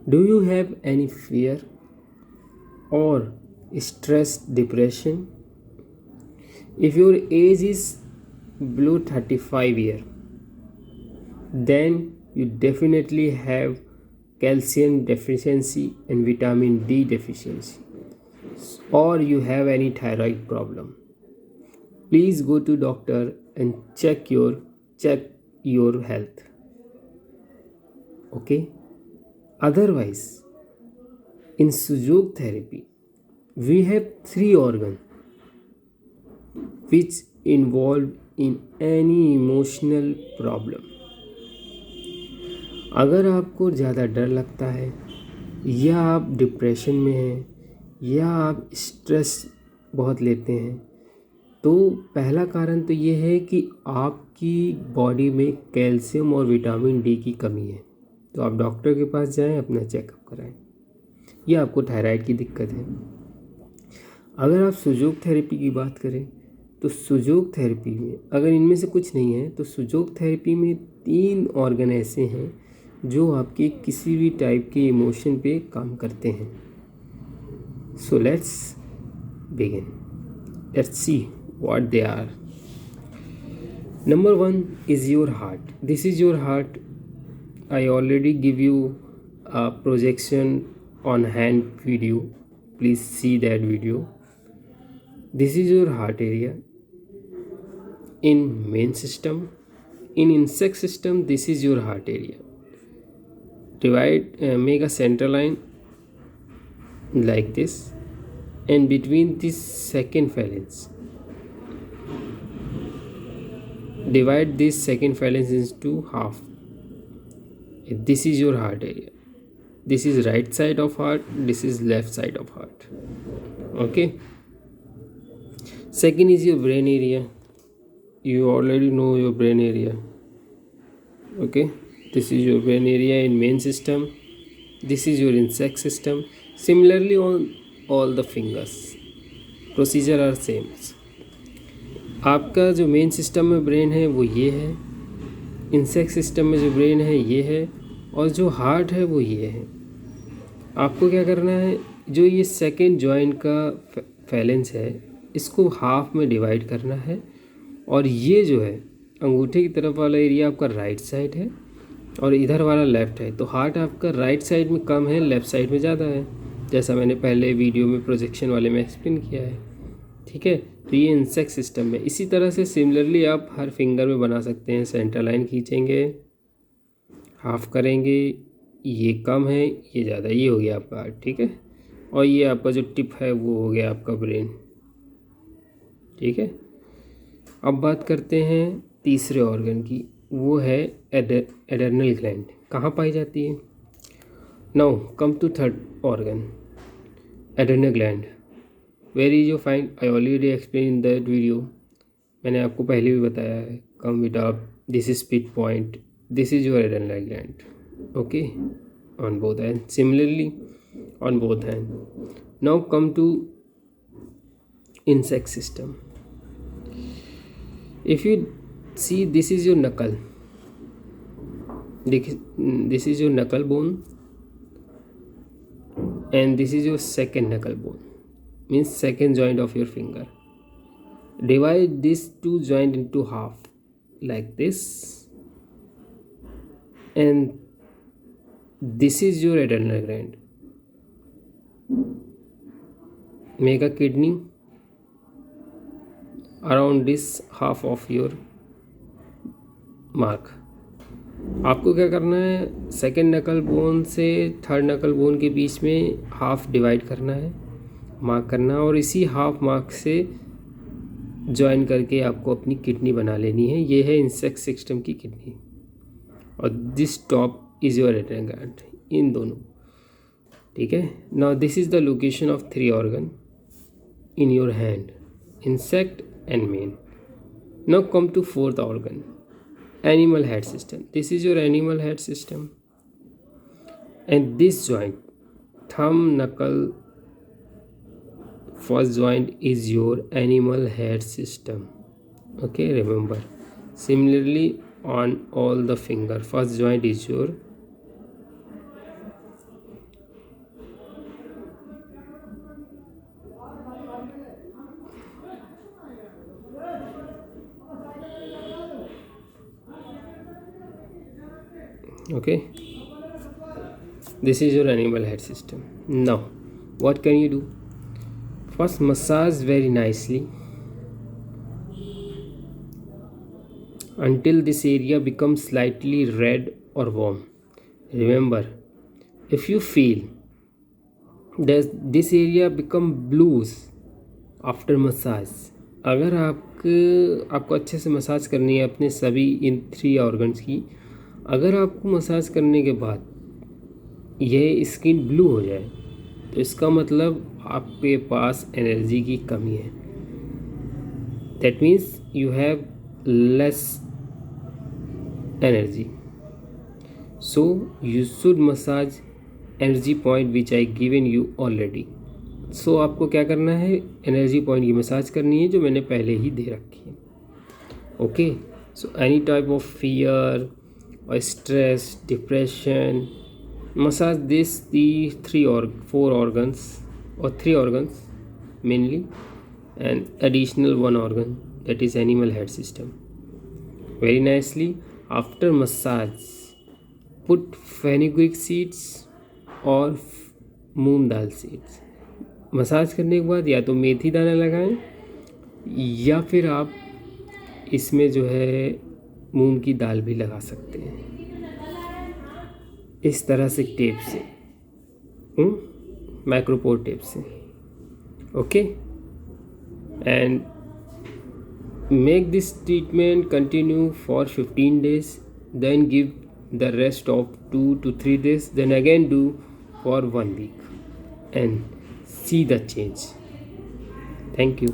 Do you have any fear or stress, depression? If your age is below 35 year, then you definitely have calcium deficiency and vitamin D deficiency, or you have any thyroid problem. Please go to doctor and check your health. Okay? Otherwise, in Sujok therapy, we have three organs which involved in any emotional problem. अगर आपको ज़्यादा डर लगता है, या आप depression में हैं, या आप स्ट्रेस बहुत लेते हैं, तो पहला कारण तो ये है कि आपकी बॉडी में कैल्शियम और विटामिन डी की कमी है। तो आप डॉक्टर के पास जाएं, अपना चेकअप कराएं। या आपको थायराइड की दिक्कत है। अगर आप सुजोग थेरेपी की बात करें, तो सुजोग थेरेपी में अगर इनमें से कुछ नहीं है, तो सुजोग थेरेपी में 3 ऑर्गन ऐसे हैं जो आपके किसी भी टाइप के इमोशन पे काम करते हैं। So let's begin. Let's see what they are. Number 1 is your heart. This is your heart. I already give you a projection on hand video. Please see that video. This is your heart area. In main system, in insect system, this is your heart area. Make a center line like this, and between this second phalanx, divide this second phalanx into half. This is your heart area. This is right side of heart, this is left side of heart. Okay. Second is your brain area. You already know your brain area. Okay, this is your brain area in main system. This is your insect system. Similarly on all the fingers, procedure are same. आपका जो main system में brain है वो ये है, insect system में जो brain है ये है, और जो हार्ट है वो ये है। आपको क्या करना है, जो ये सेकेंड जॉइंट का फैलेंस है, इसको हाफ में डिवाइड करना है, और ये जो है अंगूठे की तरफ वाला एरिया आपका राइट साइड है और इधर वाला लेफ़्ट है। तो हार्ट आपका राइट साइड में कम है, लेफ़्ट साइड में ज़्यादा है, जैसा मैंने पहले वीडियो में प्रोजेक्शन वाले में एक्सप्लेन किया है। ठीक है, तो ये इंसेक्ट सिस्टम में। इसी तरह से सिमिलरली आप हर फिंगर में बना सकते हैं। सेंटर लाइन खींचेंगे, हाफ करेंगे, ये कम है, ये ज़्यादा, ये हो गया आपका हार्ट। ठीक है, और ये आपका जो टिप है वो हो गया आपका ब्रेन। ठीक है, अब बात करते हैं तीसरे ऑर्गन की, वो है एडर्नल ग्लैंड। कहाँ पाई जाती है? Now come to third organ, adrenal gland. Where is you find? I already explain in that video. मैंने आपको पहले भी बताया है। Come with up, this is spit point, this is your adrenal gland. Okay, on both hand, similarly on both hand. Now come to insect system. If you see, this is your knuckle. This is your knuckle bone, and this is your second knuckle bone, means second joint of your finger. Divide these two joint into half like this, and this is your adrenal gland. Make a kidney around this half of your mark. आपको क्या करना है, second नकल bone से third नकल bone के बीच में half divide करना है, मार्क करना, और इसी हाफ मार्क से ज्वाइन करके आपको अपनी किडनी बना लेनी है। ये है इंसेक्ट सिस्टम की किडनी, और this top is your adrenal gland, इन दोनों। ठीक है, now this is the location of 3 organ in your hand, insect and main. Now come to fourth organ, animal head system. This is your animal head system, and this joint, thumb knuckle first joint, is your animal head system. Okay, remember. Similarly on all the finger, first joint is your Okay, this is your animal head system. Now what can you do? First, massage very nicely until this area becomes slightly red or warm. Remember, if you feel that this area become blues after massage, अगर आपको अच्छे से massage करनी है अपने सभी इन 3 organs की, अगर आपको मसाज करने के बाद यह स्किन ब्लू हो जाए तो इसका मतलब आपके पास एनर्जी की कमी है. That means you have less energy. So you should massage energy point which I given you already. So आपको क्या करना है, एनर्जी पॉइंट की मसाज करनी है जो मैंने पहले ही दे रखी है. Okay, so any type of fear और stress, depression, massage this the 4 organs or 3 organs mainly, and additional 1 organ, that is animal head system, very nicely. After massage, put fenugreek seeds or moong dal seeds. Massage करने के बाद या तो मेथी दाना लगाएं या फिर आप इसमें जो है मूंग की दाल भी लगा सकते हैं, इस तरह से टेप से, माइक्रोपोर टेप से. Okay, and make this treatment continue for 15 days, then give the rest of 2 to 3 days, then again do for 1 week and see the change. Thank you.